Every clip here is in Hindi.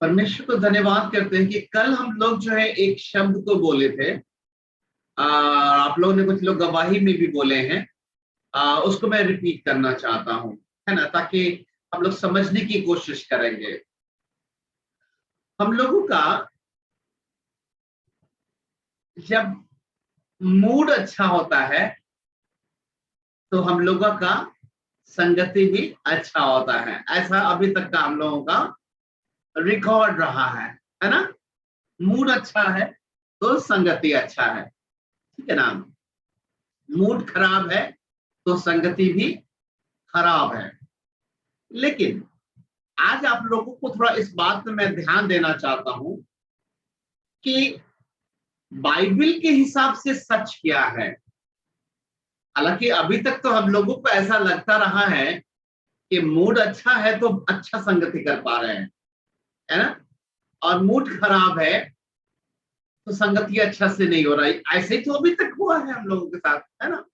परमेश्वर को धन्यवाद करते हैं कि कल हम लोग जो है एक शब्द को बोले थे। आप लोगों ने कुछ लोग गवाही में भी बोले हैं। उसको मैं रिपीट करना चाहता हूं, है ना, ताकि हम लोग समझने की कोशिश करेंगे। हम लोगों का जब मूड अच्छा होता है तो हम लोगों का संगति भी अच्छा होता है। ऐसा अभी तक का हम लोगों का रिकॉर्ड रहा है ना। मूड अच्छा है तो संगति अच्छा है, ठीक है ना। मूड खराब है तो संगति भी खराब है। लेकिन आज आप लोगों को थोड़ा इस बात में मैं ध्यान देना चाहता हूं कि बाइबल के हिसाब से सच क्या है। हालांकि अभी तक तो हम लोगों को ऐसा लगता रहा है कि मूड अच्छा है तो अच्छा संगति कर पा रहे हैं, है ना, और मूड खराब है तो संगति अच्छा से नहीं हो रहा है। ऐसे ही तो अभी तक हुआ है हम लोगों के साथ, है ना।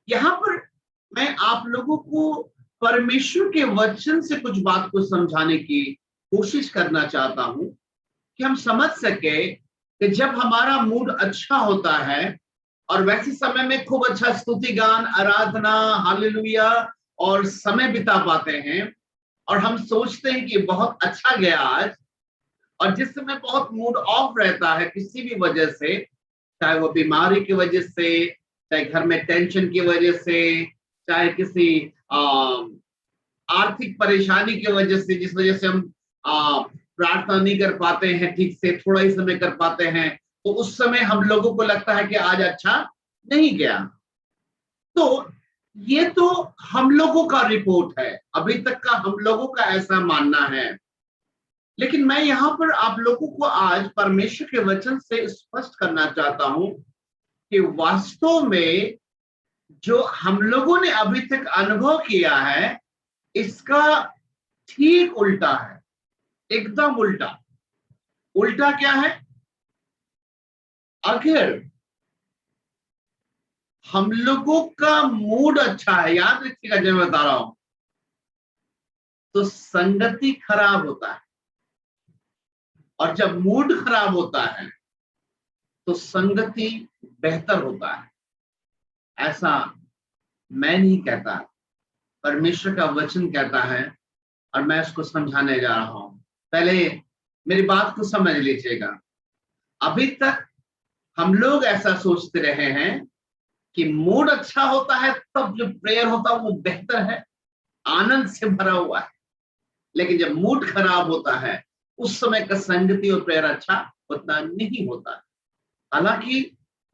यहाँ पर मैं आप लोगों को परमेश्वर के वचन से कुछ बात को समझाने की कोशिश करना चाहता हूं कि हम समझ सके कि जब हमारा मूड अच्छा होता है और वैसे समय में खूब अच्छा स्तुति गान, आराधना, हालेलुया और समय बिता पाते हैं और हम सोचते हैं कि बहुत अच्छा गया आज, और जिस समय बहुत मूड ऑफ रहता है किसी भी वजह से, चाहे वो बीमारी की वजह से, चाहे घर में टेंशन की वजह से, चाहे किसी आर्थिक परेशानी की वजह से, जिस वजह से हम प्रार्थना नहीं कर पाते हैं ठीक से, थोड़ा ही समय कर पाते हैं, तो उस समय हम लोगों को लगता है कि आज अच्छा नहीं गया। तो ये तो हम लोगों का रिपोर्ट है, अभी तक का हम लोगों का ऐसा मानना है। लेकिन मैं यहाँ पर आप लोगों को आज परमेश्वर के वचन से स्पष्ट करना चाहता हूं कि वास्तव में जो हम लोगों ने अभी तक अनुभव किया है इसका ठीक उल्टा है, एकदम उल्टा। उल्टा क्या है? अगर हम लोगों का मूड अच्छा है, याद रखिएगा जब मैं बता रहा हूं, तो संगति खराब होता है, और जब मूड खराब होता है तो संगति बेहतर होता है। ऐसा मैं नहीं कहता, परमेश्वर का वचन कहता है, और मैं उसको समझाने जा रहा हूं। पहले मेरी बात को समझ लीजिएगा। अभी तक हम लोग ऐसा सोचते रहे हैं कि मूड अच्छा होता है तब जो प्रेयर होता है वो बेहतर है, आनंद से भरा हुआ है। लेकिन जब मूड खराब होता है उस समय का संगति और प्रेयर अच्छा उतना नहीं होता। हालांकि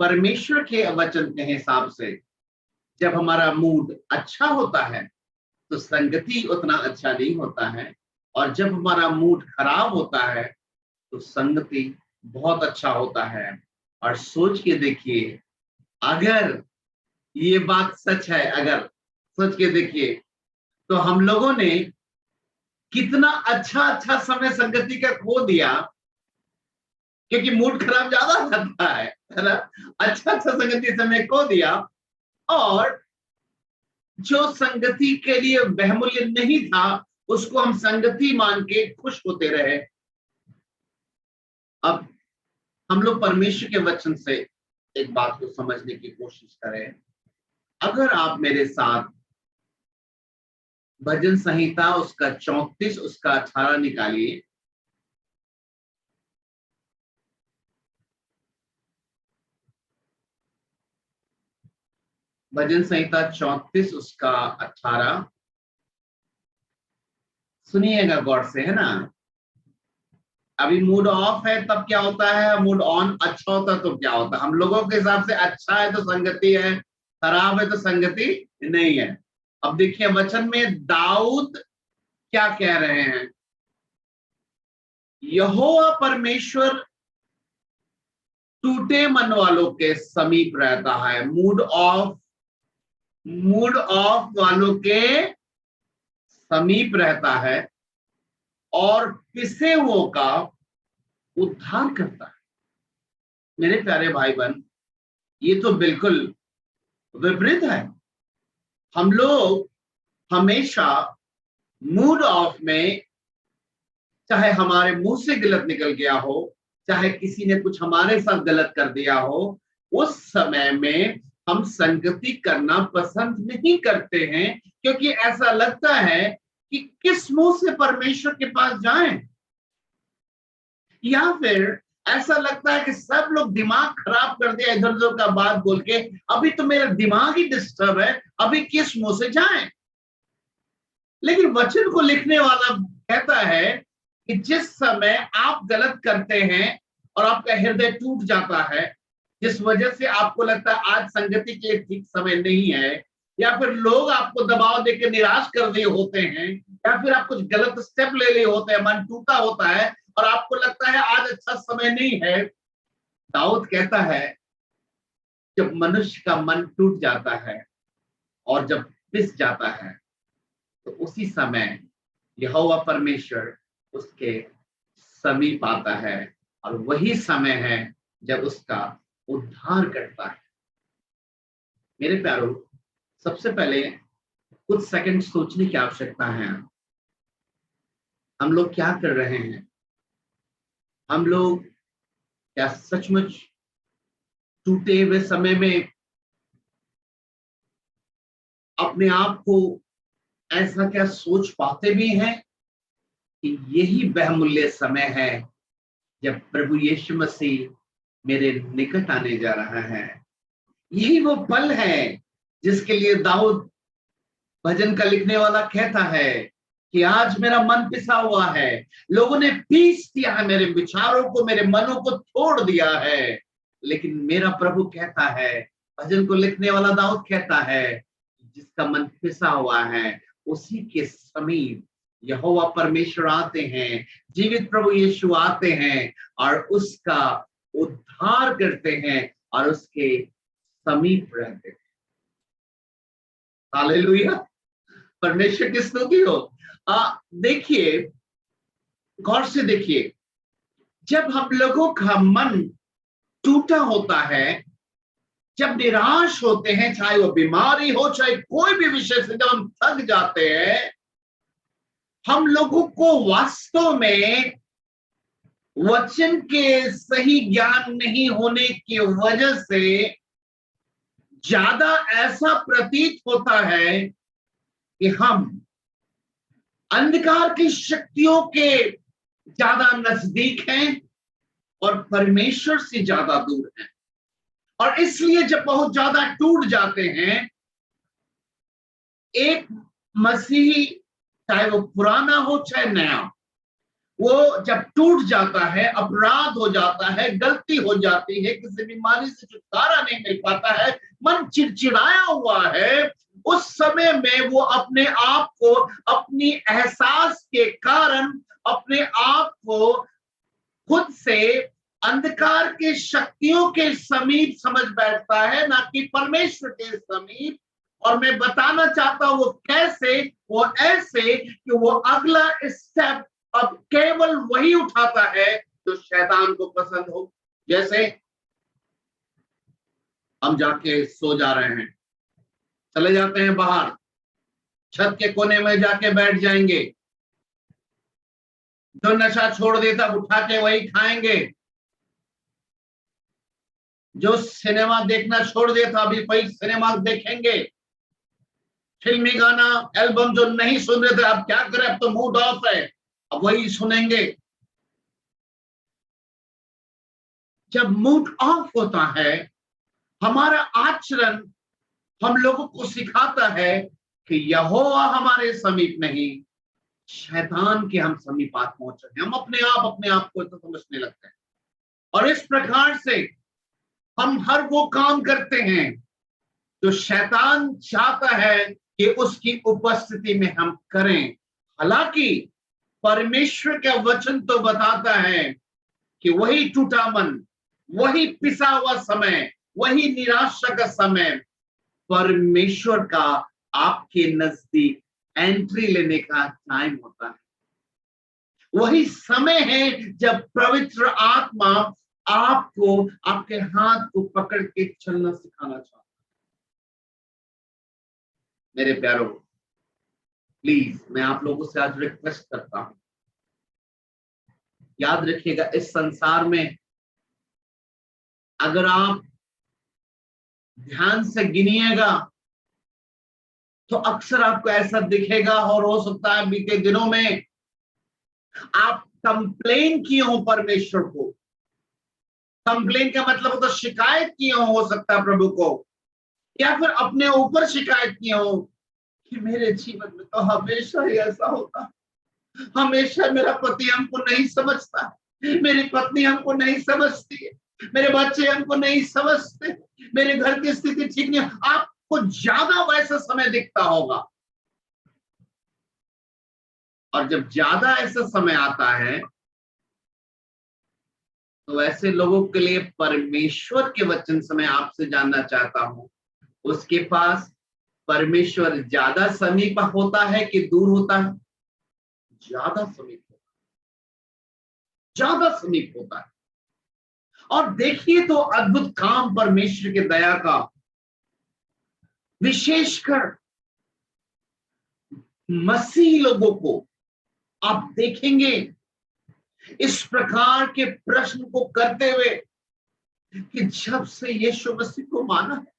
परमेश्वर के वचन के हिसाब से जब हमारा मूड अच्छा होता है तो संगति उतना अच्छा नहीं होता है, और जब हमारा मूड खराब होता है तो संगति बहुत अच्छा होता है। और सोच के देखिए, अगर ये बात सच है, अगर सोच के देखिए तो हम लोगों ने कितना अच्छा अच्छा समय संगति का खो दिया, क्योंकि मूड खराब ज्यादा रहता है ना। अच्छा अच्छा संगति समय खो दिया, और जो संगति के लिए बहुमूल्य नहीं था उसको हम संगति मान के खुश होते रहे। अब हम लोग परमेश्वर के वचन से एक बात को समझने की कोशिश करें। अगर आप मेरे साथ भजन संहिता उसका 34 उसका 18 निकालिए। भजन संहिता 34 उसका 18 सुनिएगा गौर से, है ना। अभी मूड ऑफ है तब क्या होता है, मूड ऑन अच्छा होता है तो क्या होता है। हम लोगों के हिसाब से अच्छा है तो संगति है, खराब है तो संगति नहीं है। अब देखिए वचन में दाऊद क्या कह रहे हैं। यहोवा परमेश्वर टूटे मन वालों के समीप रहता है। मूड ऑफ वालों के समीप रहता है और पिसे हुओं का उद्धार करता है। मेरे प्यारे भाई बहन, ये तो बिल्कुल विपरीत है। हम लोग हमेशा मूड ऑफ में चाहे हमारे मुंह से गलत निकल गया हो, चाहे किसी ने कुछ हमारे साथ गलत कर दिया हो, उस समय में हम संगति करना पसंद नहीं करते हैं, क्योंकि ऐसा लगता है कि किस मुंह से परमेश्वर के पास जाएं, या फिर ऐसा लगता है कि सब लोग दिमाग खराब कर दिया इधर उधर का बात बोल के, अभी तो मेरा दिमाग ही डिस्टर्ब है, अभी किस मुंह से जाएं। लेकिन वचन को लिखने वाला कहता है कि जिस समय आप गलत करते हैं और आपका हृदय टूट जाता है, जिस वजह से आपको लगता है आज संगति के ठीक समय नहीं है, या फिर लोग आपको दबाव देकर निराश कर दिए होते हैं, या फिर आप कुछ गलत स्टेप ले लिए होते हैं, मन टूटा होता है और आपको लगता है आज अच्छा समय नहीं है, दाऊद कहता है जब मनुष्य का मन टूट जाता है और जब पिस जाता है, तो उसी समय यहोवा परमेश्वर उसके समीप आता है, और वही समय है जब उसका उद्धार करता है। मेरे प्यारों, सबसे पहले कुछ सेकंड सोचने की आवश्यकता है। हम लोग क्या कर रहे हैं? हम लोग क्या सचमुच टूटे हुए समय में अपने आप को ऐसा क्या सोच पाते भी हैं कि यही बहुमूल्य समय है जब प्रभु यीशु मसीह मेरे निकट आने जा रहा है? यही वो पल है जिसके लिए दाऊद भजन का लिखने वाला कहता है कि आज मेरा मन पिसा हुआ है, लोगों ने पीस दिया है मेरे विचारों को, मेरे मनों को तोड़ दिया है, लेकिन मेरा प्रभु कहता है, भजन को लिखने वाला दाऊद कहता है, जिसका मन पिसा हुआ है उसी के समीप यहोवा परमेश्वर आते हैं, जीवित प्रभु यीशु आते हैं और उसका उद्धार करते हैं और उसके समीप रहते हैं। हालेलुया, परमेश्वर की स्तुति हो। देखिए, गौर से देखिए, जब हम लोगों का मन टूटा होता है, जब निराश होते हैं, चाहे वो बीमारी हो चाहे कोई भी विषय से, जब हम थक जाते हैं, हम लोगों को वास्तव में वचन के सही ज्ञान नहीं होने की वजह से ज्यादा ऐसा प्रतीत होता है कि हम अंधकार की शक्तियों के ज्यादा नजदीक हैं और परमेश्वर से ज्यादा दूर हैं। और इसलिए जब बहुत ज्यादा टूट जाते हैं, एक मसीही, चाहे वो पुराना हो चाहे नया, वो जब टूट जाता है, अपराध हो जाता है, गलती हो जाती है, किसी बीमारी से छुटकारा नहीं मिल पाता है, मन चिड़चिड़ाया हुआ है, उस समय में वो अपने आप को अपनी एहसास के कारण अपने आप को खुद से अंधकार के शक्तियों के समीप समझ बैठता है, ना कि परमेश्वर के समीप। और मैं बताना चाहता हूं वो कैसे, वो ऐसे कि वो अगला स्टेप अब केवल वही उठाता है जो शैतान को पसंद हो। जैसे हम जाके सो जा रहे हैं, चले जाते हैं बाहर, छत के कोने में जाके बैठ जाएंगे, जो नशा छोड़ देता उठा के वही खाएंगे, जो सिनेमा देखना छोड़ देता अभी वही सिनेमा देखेंगे, फिल्मी गाना एल्बम जो नहीं सुन रहे थे अब क्या करें, अब तो मूड ऑफ है, अब वही सुनेंगे। जब मूड ऑफ होता है, हमारा आचरण हम लोगों को सिखाता है कि यहोवा हमारे समीप नहीं, शैतान के हम समीप आ पहुंच रहे हैं। हम अपने आप को तो समझने लगते हैं, और इस प्रकार से हम हर वो काम करते हैं जो शैतान चाहता है कि उसकी उपस्थिति में हम करें। हालांकि परमेश्वर का वचन तो बताता है कि वही टूटा मन, वही पिसा हुआ समय, वही निराशा का समय परमेश्वर का आपके नजदीक एंट्री लेने का टाइम होता है। वही समय है जब पवित्र आत्मा आपको आपके हाथ को पकड़ के चलना सिखाना चाहता है। मेरे प्यारों, प्लीज मैं आप लोगों से आज रिक्वेस्ट करता हूं, याद रखिएगा, इस संसार में अगर आप ध्यान से गिनिएगा तो अक्सर आपको ऐसा दिखेगा, और हो सकता है बीते दिनों में आप कंप्लेन किए हो परमेश्वर को। कंप्लेन का मतलब होता शिकायत किए हो सकता है प्रभु को, या फिर अपने ऊपर शिकायत किए हो कि मेरे जीवन में तो हमेशा ही ऐसा होता, हमेशा मेरा पति हमको नहीं समझता, मेरी पत्नी हमको नहीं समझती, मेरे बच्चे हमको नहीं समझते, मेरे घर की स्थिति ठीक नहीं। आपको ज्यादा वैसा समय दिखता होगा, और जब ज्यादा ऐसा समय आता है तो ऐसे लोगों के लिए परमेश्वर के वचन से मैं आपसे जानना चाहता हूं, उसके पास परमेश्वर ज्यादा समीप होता है कि दूर होता है? ज्यादा समीप होता है, ज्यादा समीप होता है। और देखिए तो अद्भुत काम परमेश्वर के दया का, विशेषकर मसीही लोगों को आप देखेंगे इस प्रकार के प्रश्न को करते हुए कि जब से यीशु मसीह को माना है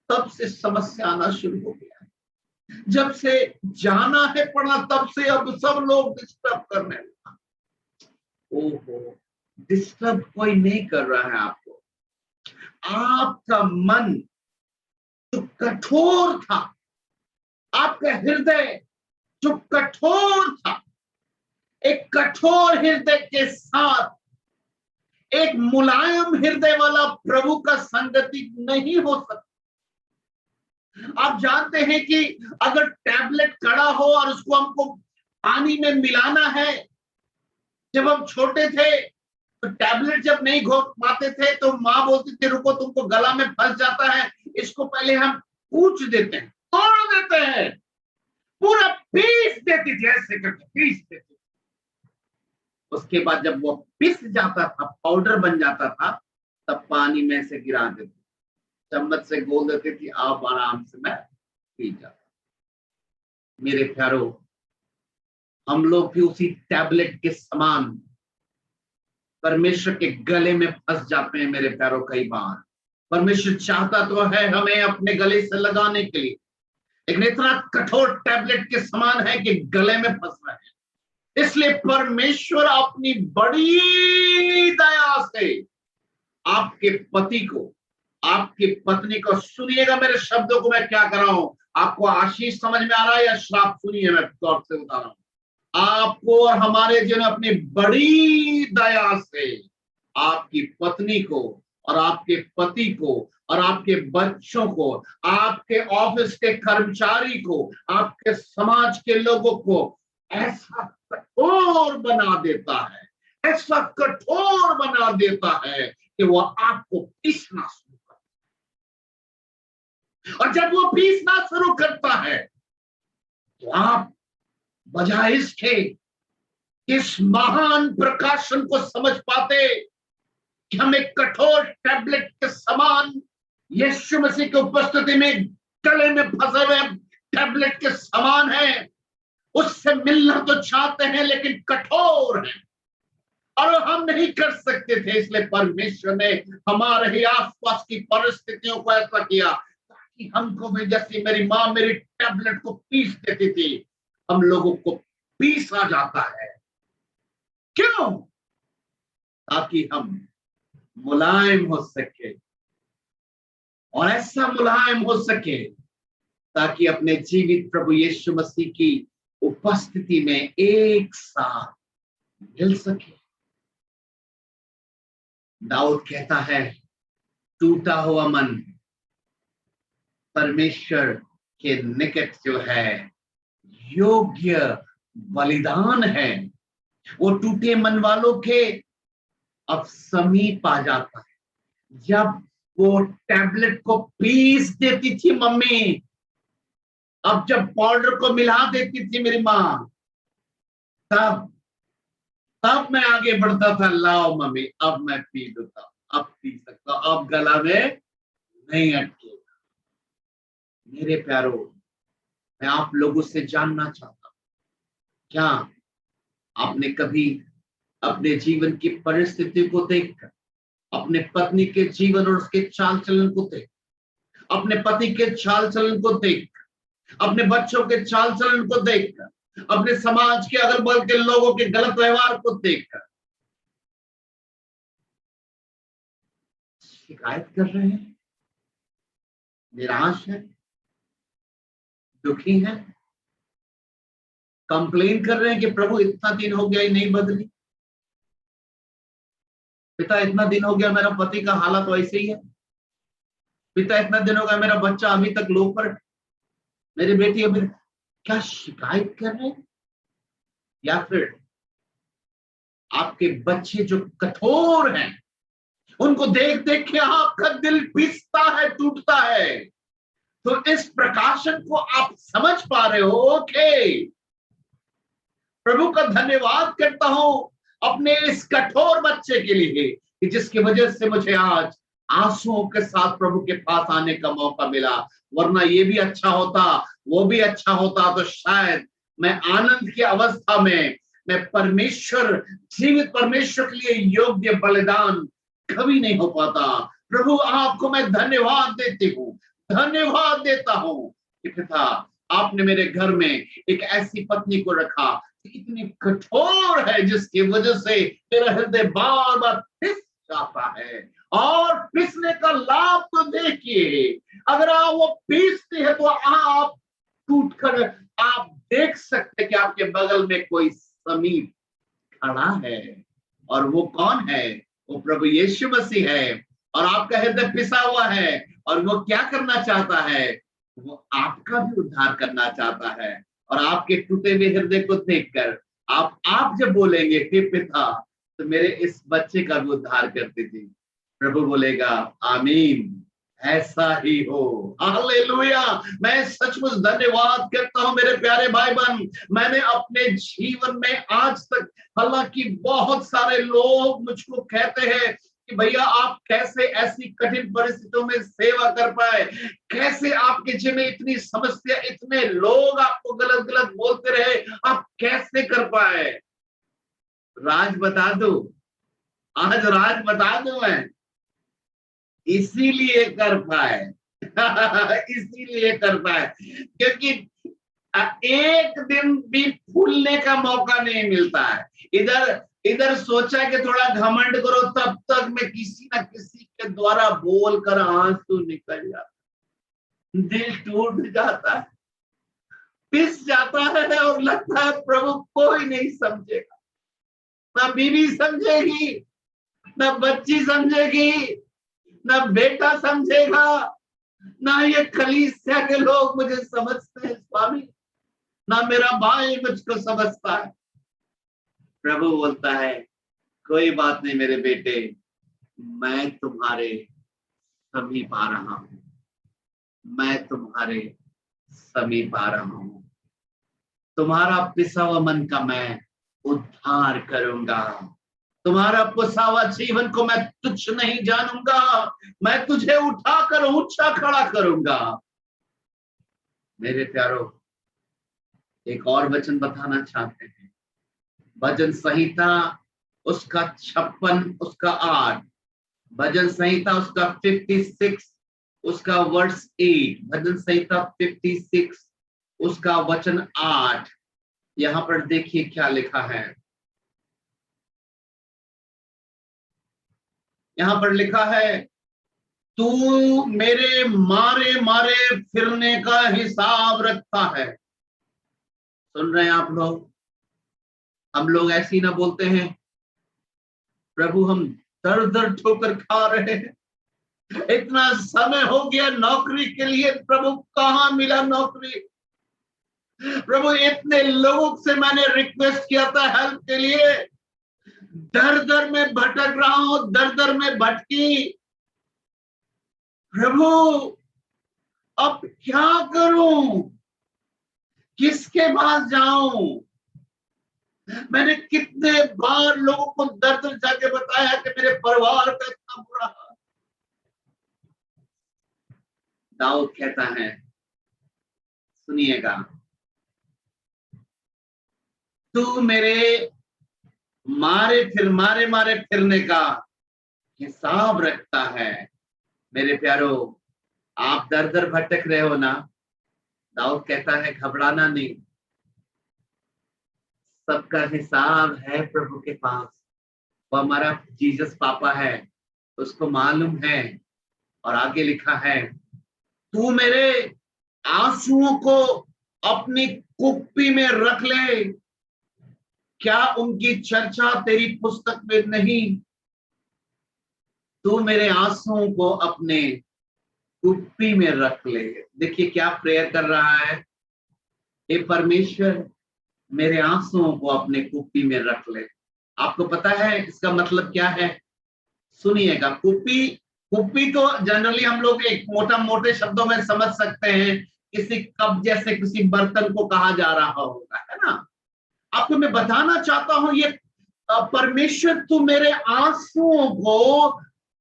तब से समस्या आना शुरू हो गया है, जब से जाना है पढ़ा तब से अब सब लोग डिस्टर्ब करने लगा। ओहो, डिस्टर्ब कोई नहीं कर रहा है आपको, आपका मन जो कठोर था, आपका हृदय जो कठोर था, एक कठोर हृदय के साथ एक मुलायम हृदय वाला प्रभु का संगति नहीं हो सकता। आप जानते हैं कि अगर टैबलेट कड़ा हो और उसको हमको पानी में मिलाना है, जब हम छोटे थे तो टैबलेट जब नहीं घोट पाते थे तो माँ बोलती थी रुको तुमको गला में फंस जाता है, इसको पहले हम कूच देते हैं, तोड़ देते हैं, पूरा पीस देती थी, ऐसे करके पीस देती थी। उसके बाद जब वो पिस जाता था, पाउडर बन जाता था, तब पानी में से गिरा देती, चम्मच से गोल देती थी, आप आराम से मैं पी जाता। मेरे प्यारो, हम लोग भी उसी टैबलेट के समान परमेश्वर के गले में फंस जाते हैं मेरे प्यारो। कई बार परमेश्वर चाहता तो है हमें अपने गले से लगाने के लिए, लेकिन इतना कठोर टैबलेट के समान है कि गले में फंस रहे हैं। इसलिए परमेश्वर अपनी बड़ी दया से आपके पति को, आपकी पत्नी को, सुनिएगा मेरे शब्दों को मैं क्या कर रहा हूं, आपको आशीष समझ में आ रहा है या श्राप? सुनिए, मैं तौर से बता रहा हूं, आपको और हमारे जीवन अपनी बड़ी दया से आपकी पत्नी को और आपके पति को और आपके बच्चों को, आपके ऑफिस के कर्मचारी को, आपके समाज के लोगों को ऐसा कठोर बना देता है, ऐसा कठोर बना देता है कि वो आपको पीसना शुरू करता है। और जब वो पीसना शुरू करता है तो आप बजाय इसके इस महान प्रकाशन को समझ पाते कि हम एक कठोर टैबलेट के समान यीशु मसीह की उपस्थिति में गले में फंसे हुए टैबलेट के समान है, उससे मिलना तो चाहते हैं लेकिन कठोर है और हम नहीं कर सकते थे। इसलिए परमेश्वर ने हमारे ही आसपास की परिस्थितियों को ऐसा किया ताकि हमको भी, जैसे मेरी माँ मेरी टैबलेट को पीस देती थी, हम लोगों को पीसा जाता है। क्यों? ताकि हम मुलायम हो सके, और ऐसा मुलायम हो सके ताकि अपने जीवित प्रभु यीशु मसीह की उपस्थिति में एक साथ मिल सके। दाऊद कहता है, टूटा हुआ मन परमेश्वर के निकट जो है योग्य बलिदान है। वो टूटे मन वालों के अब समीप आ जाता है। जब वो टैबलेट को पीस देती थी मम्मी, अब जब पाउडर को मिला देती थी मेरी माँ, तब मैं आगे बढ़ता था, लाओ मम्मी अब मैं पी लूंगा, अब पी सकता, अब गला में नहीं अटकेगा। मेरे प्यारो, मैं आप लोगों से जानना चाहता हूं, क्या आपने कभी अपने जीवन की परिस्थिति को देखकर, अपने पत्नी के जीवन और उसके चाल चलन को देख, अपने पति के चाल चलन को देख, अपने बच्चों के चाल चलन को देखकर, अपने समाज के अगल बगल के लोगों के गलत व्यवहार को देखकर शिकायत कर रहे हैं, निराश है, दुखी है, कंप्लेन कर रहे हैं कि प्रभु इतना दिन हो गया, नहीं बदली। पिता इतना दिन हो गया, मेरा पति का हालत तो ऐसे ही है। पिता इतना दिन हो गया, मेरा बच्चा अभी तक लो पर, मेरी बेटी अभी। क्या शिकायत कर रहे हैं? या फिर आपके बच्चे जो कठोर हैं, उनको देख देख के आपका दिल पिसता है, टूटता है। तो इस प्रकाशन को आप समझ पा रहे हो। ओके, प्रभु का धन्यवाद करता हूं अपने इस कठोर बच्चे के लिए कि जिसकी वजह से मुझे आज आंसुओं के साथ प्रभु के पास आने का मौका मिला। वरना ये भी अच्छा होता, वो भी अच्छा होता, तो शायद मैं आनंद की अवस्था में मैं परमेश्वर, जीवित परमेश्वर के लिए योग्य बलिदान कभी नहीं हो पाता। प्रभु आपको मैं धन्यवाद देती हूँ, धन्यवाद देता हूँ कि पिता आपने मेरे घर में एक ऐसी पत्नी को रखा इतनी कठोर है, जिसकी वजह से मेरा हृदय बार बार पिस जाता है। और पिसने का लाभ तो देखिए, अगर आप वो पीसते हैं तो आप टूट कर आप देख सकते कि आपके बगल में कोई समीप खड़ा है। और वो कौन है? वो प्रभु यीशु मसीह है। और आपका हृदय पिसा हुआ है, और वो क्या करना चाहता है? वो आपका भी उद्धार करना चाहता है। और आपके टूटे हुए हृदय को देखकर आप जब बोलेंगे हे पिता, तो मेरे इस बच्चे का भी उद्धार कर दीजिए, प्रभु बोलेगा आमीन, ऐसा ही हो। हालेलुया। मैं सचमुच धन्यवाद करता हूं मेरे प्यारे भाई बहन। मैंने अपने जीवन में आज तक, हालांकि बहुत सारे लोग मुझको कहते हैं कि भैया आप कैसे ऐसी कठिन परिस्थितियों में सेवा कर पाए, कैसे आपके जीवन में इतनी समस्या, इतने लोग आपको गलत गलत बोलते रहे, आप कैसे कर पाए? राज बता दो, आज राज बता दो, मैं इसीलिए कर पाए। इसीलिए कर पाए क्योंकि एक दिन भी फूलने का मौका नहीं मिलता है। इधर इधर सोचा कि थोड़ा घमंड करो, तब तक मैं किसी ना किसी के द्वारा बोलकर आंसू निकल जाता, दिल टूट जाता है, पिस जाता है, और लगता है प्रभु कोई नहीं समझेगा, ना बीवी समझेगी, ना बच्ची समझेगी, ना बेटा समझेगा, ना ये कलीसिया के लोग मुझे समझते हैं स्वामी, ना मेरा भाई मुझको समझता है। प्रभु बोलता है कोई बात नहीं मेरे बेटे, मैं तुम्हारे समीप आ रहा हूं, मैं तुम्हारे समीप आ रहा हूं, तुम्हारा पिसा हुआ मन का मैं उद्धार करूंगा, तुम्हारा पिसा हुआ जीवन को मैं तुच्छ नहीं जानूंगा, मैं तुझे उठाकर ऊंचा खड़ा करूंगा। मेरे प्यारो, एक और वचन बताना चाहते हैं, भजन संहिता उसका 56, उसका 8, भजन संहिता उसका 56, उसका वर्स 8, भजन संहिता 56 उसका वचन 8। यहां पर देखिए क्या लिखा है। यहां पर लिखा है, तू मेरे मारे मारे फिरने का हिसाब रखता है। सुन रहे हैं आप लोग? हम लोग ऐसे ही ना बोलते हैं, प्रभु हम दर दर ठोकर खा रहे हैं, इतना समय हो गया नौकरी के लिए, प्रभु कहाँ मिला नौकरी, प्रभु इतने लोगों से मैंने रिक्वेस्ट किया था हेल्प के लिए, दर दर में भटक रहा हूं, दर दर में भटकी, प्रभु अब क्या करूं, किसके पास जाऊं? मैंने कितने बार लोगों को दर्द जाके बताया कि मेरे परिवार का इतना बुरा हाल। दाऊद कहता है, सुनिएगा, तू मेरे मारे मारे फिरने का हिसाब रखता है। मेरे प्यारो, आप दर दर भटक रहे हो ना, दाऊद कहता है घबराना नहीं, सबका हिसाब है प्रभु के पास। वो हमारा जीसस पापा है, उसको मालूम है। और आगे लिखा है, तू मेरे आंसुओं को अपनी कुप्पी में रख ले, क्या उनकी चर्चा तेरी पुस्तक में नहीं? तू मेरे आंसुओं को अपने कुप्पी में रख ले। देखिए क्या प्रेयर कर रहा है, हे परमेश्वर मेरे आंसुओं को अपने कुप्पी में रख ले। आपको पता है इसका मतलब क्या है? सुनिएगा, कुप्पी, कुप्पी तो जनरली हम लोग एक मोटे शब्दों में समझ सकते हैं, किसी कप जैसे किसी बर्तन को कहा जा रहा होगा, है ना। आपको मैं बताना चाहता हूं, ये परमेश्वर तू मेरे आंसुओं को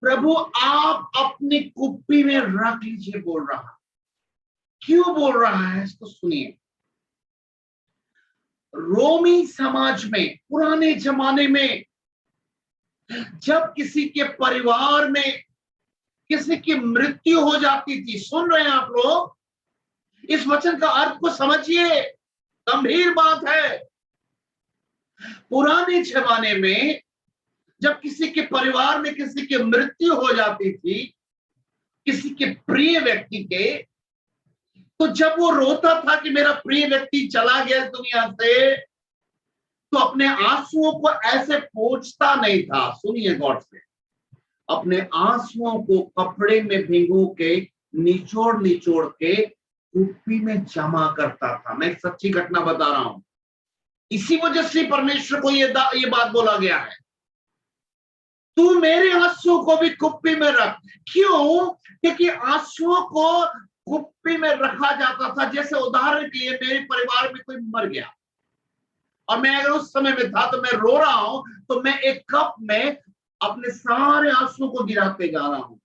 प्रभु आप अपनी कुप्पी में रख लीजिए बोल रहा। क्यों बोल रहा है इसको सुनिए। रोमी समाज में पुराने जमाने में जब किसी के परिवार में किसी की मृत्यु हो जाती थी, सुन रहे हैं आप लोग, इस वचन का अर्थ को समझिए, गंभीर बात है। पुराने जमाने में जब किसी के परिवार में किसी की मृत्यु हो जाती थी, किसी के प्रिय व्यक्ति के, तो जब वो रोता था कि मेरा प्रिय व्यक्ति चला गया दुनिया से, तो अपने आंसुओं को ऐसे पोंछता नहीं था। सुनिए गौर से, अपने आंसुओं को कपड़े में भिगो के निचोड़ निचोड़ के कुप्पी में जमा करता था। मैं एक सच्ची घटना बता रहा हूं। इसी वजह से परमेश्वर को ये बात बोला गया है, तू मेरे आंसुओं को भी कुप्पी में रख। क्यों? क्योंकि आंसुओं को कुप्पी में रखा जाता था। जैसे उदाहरण के लिए मेरे परिवार में कोई मर गया और मैं अगर उस समय में था तो मैं रो रहा हूं, तो मैं एक कप में अपने सारे आंसुओं को गिराते जा रहा हूं।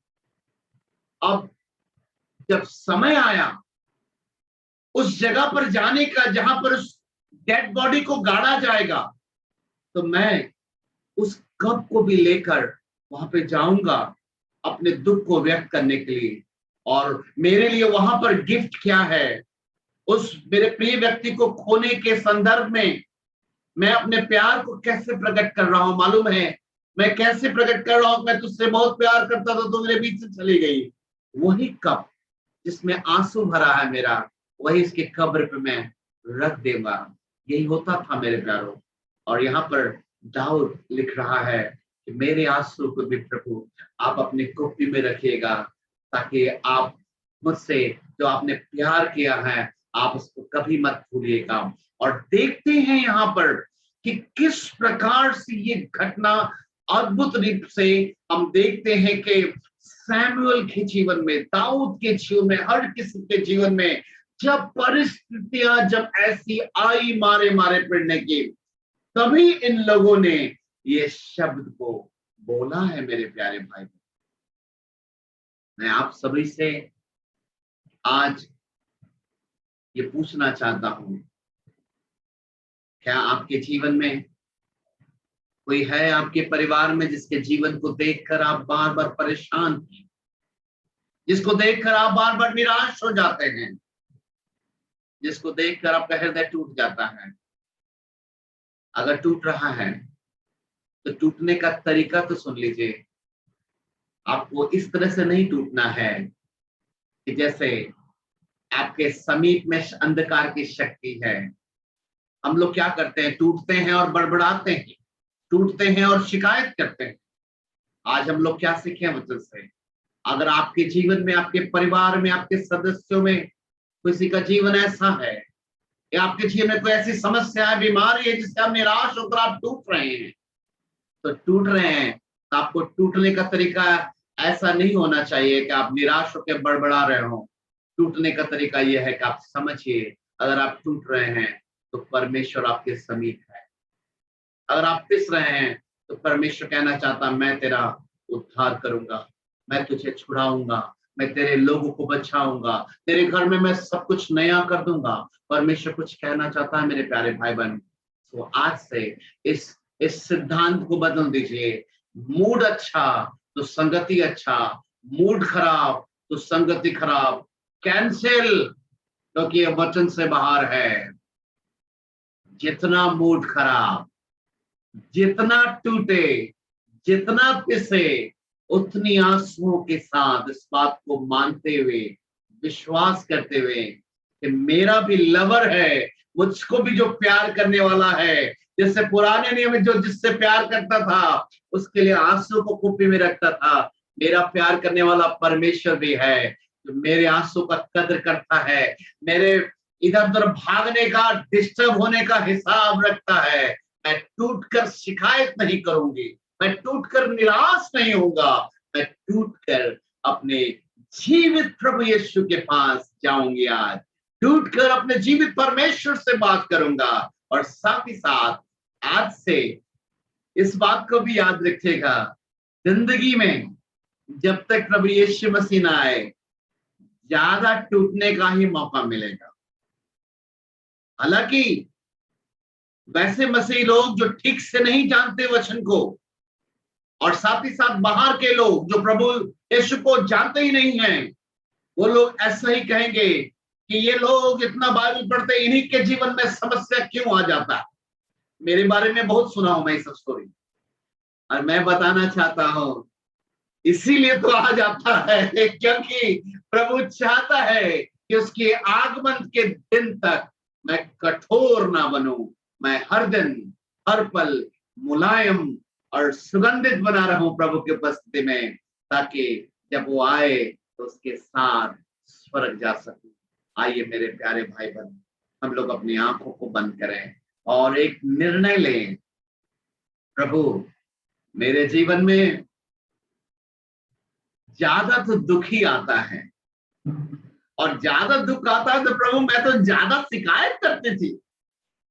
अब जब समय आया उस जगह पर जाने का जहां पर उस डेड बॉडी को गाड़ा जाएगा, तो मैं उस कप को भी लेकर वहां पे जाऊंगा अपने दुख को व्यक्त करने के लिए। और मेरे लिए वहां पर गिफ्ट क्या है? उस मेरे प्रिय व्यक्ति को खोने के संदर्भ में मैं अपने प्यार को कैसे प्रकट कर रहा हूं मालूम है? मैं कैसे प्रकट कर रहा हूं, मैं तुझसे बहुत प्यार करता था, तो मेरे बीच से चली गई। वही कप जिसमें आंसू भरा है मेरा, वही इसके कब्र पे मैं रख दूंगा। यही होता था मेरे प्यारों। और यहाँ पर दाऊद लिख रहा है कि मेरे आंसू को भी प्रभु आप अपनी कुप्पी में रखिएगा, ताकि आप मुझसे जो आपने प्यार किया है आप उसको कभी मत भूलिएगा। और देखते हैं यहाँ पर कि किस प्रकार से ये घटना अद्भुत रूप से हम देखते हैं कि सैमुअल के जीवन में, दाऊद के जीवन में, हर किसी के जीवन में जब परिस्थितियां जब ऐसी आई मारे मारे पड़ने की, तभी इन लोगों ने ये शब्द को बोला है। मेरे प्यारे भाई, मैं आप सभी से आज ये पूछना चाहता हूं, क्या आपके जीवन में कोई है आपके परिवार में जिसके जीवन को देखकर आप बार बार परेशान हैं, जिसको देखकर आप बार बार निराश हो जाते हैं, जिसको देखकर आपका हृदय टूट जाता है? अगर टूट रहा है तो टूटने का तरीका तो सुन लीजिए। आपको इस तरह से नहीं टूटना है कि जैसे आपके समीप में अंधकार की शक्ति है। हम लोग क्या करते हैं? टूटते हैं और बड़बड़ाते हैं, टूटते हैं और शिकायत करते हैं। आज हम लोग क्या सीखे वचन से? अगर आपके जीवन में, आपके परिवार में, आपके सदस्यों में किसी का जीवन ऐसा है, या आपके जीवन में कोई ऐसी समस्या है, बीमारी है, जिससे आप निराश होकर आप टूट रहे हैं, तो टूट रहे हैं तो आपको टूटने का तरीका ऐसा नहीं होना चाहिए कि आप निराश होकर बड़बड़ा रहे हो। टूटने का तरीका यह है कि आप समझिए, अगर आप टूट रहे हैं तो परमेश्वर आपके समीप है। अगर आप पिस रहे हैं तो परमेश्वर कहना चाहता, मैं तेरा उद्धार करूंगा, मैं तुझे छुड़ाऊंगा, मैं तेरे लोगों को बचाऊंगा, तेरे घर में मैं सब कुछ नया कर दूंगा। परमेश्वर कुछ कहना चाहता है मेरे प्यारे भाई बहन। तो आज से इस सिद्धांत को बदल दीजिए। मूड अच्छा तो संगति अच्छा, मूड खराब तो संगति खराब। कैंसिल, क्योंकि ये वचन से बाहर है। जितना मूड खराब, जितना टूटे, जितना पिसे, उतनी आंसुओं के साथ इस बात को मानते हुए, विश्वास करते हुए कि मेरा भी लवर है, मुझको भी जो प्यार करने वाला है, जैसे पुराने नियम में जो जिससे प्यार करता था उसके लिए आंसू को कुप्पी में रखता था, मेरा प्यार करने वाला परमेश्वर भी है जो मेरे आंसू का कद्र करता है, मेरे इधर उधर भागने का, डिस्टर्ब होने का हिसाब रखता है। मैं टूटकर शिकायत नहीं करूंगी, मैं टूटकर निराश नहीं होऊंगा, मैं टूटकर अपने जीवित प्रभु यीशु के पास जाऊंगी। आज टूटकर अपने जीवित परमेश्वर से बात करूंगा। और साथ ही साथ आज से इस बात को भी याद रखिएगा, जिंदगी में जब तक प्रभु यीशु मसीह ना आए, ज्यादा टूटने का ही मौका मिलेगा। हालांकि वैसे मसीही लोग जो ठीक से नहीं जानते वचन को, और साथ ही साथ बाहर के लोग जो प्रभु यीशु को जानते ही नहीं हैं, वो लोग ऐसा ही कहेंगे कि ये लोग इतना बाइबल पढ़ते, इन्हीं के जीवन में समस्या क्यों आ जाता है। मेरे बारे में बहुत सुना हूं मैं इस स्टोरी, और मैं बताना चाहता हूं इसीलिए तो आ जाता है क्योंकि प्रभु चाहता है कि उसके आगमन के दिन तक मैं कठोर ना बनूं, मैं हर दिन हर पल मुलायम और सुगंधित बना रहूं प्रभु की उपस्थिति में, ताकि जब वो आए तो उसके साथ स्वर्ग जा सकूं। आइए मेरे प्यारे भाई बहन, हम लोग अपनी आंखों को बंद करें और एक निर्णय लें, प्रभु मेरे जीवन में ज्यादा तो दुख ही आता है, और ज्यादा दुख आता है तो प्रभु मैं तो ज्यादा शिकायत करती थी,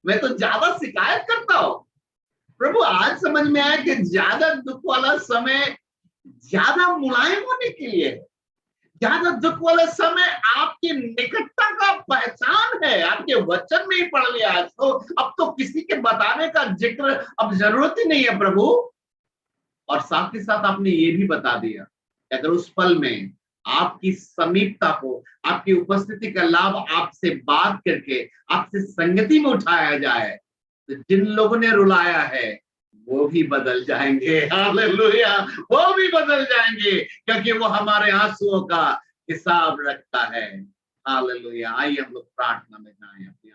मैं तो ज्यादा शिकायत करता हूं। प्रभु आज समझ में आया कि ज्यादा दुख वाला समय ज्यादा मुलायम होने के लिए है। ज्यादा दुख वाला समय आपकी निकटता का पहचान है, आपके वचन में ही पढ़ लिया है, तो अब तो किसी के बताने का जिक्र अब जरूरत ही नहीं है प्रभु। और साथ ही साथ आपने ये भी बता दिया कि अगर उस पल में आपकी समीपता को, आपकी उपस्थिति का लाभ आपसे बात करके आपसे संगति में उठाया जाए, तो जिन लोगों ने रुलाया है वो भी बदल जाएंगे। हालेलुया, वो भी बदल जाएंगे, क्योंकि वो हमारे आंसुओं का हिसाब रखता है। हालेलुया। आइए हम लोग प्रार्थना में जाएं, अपनी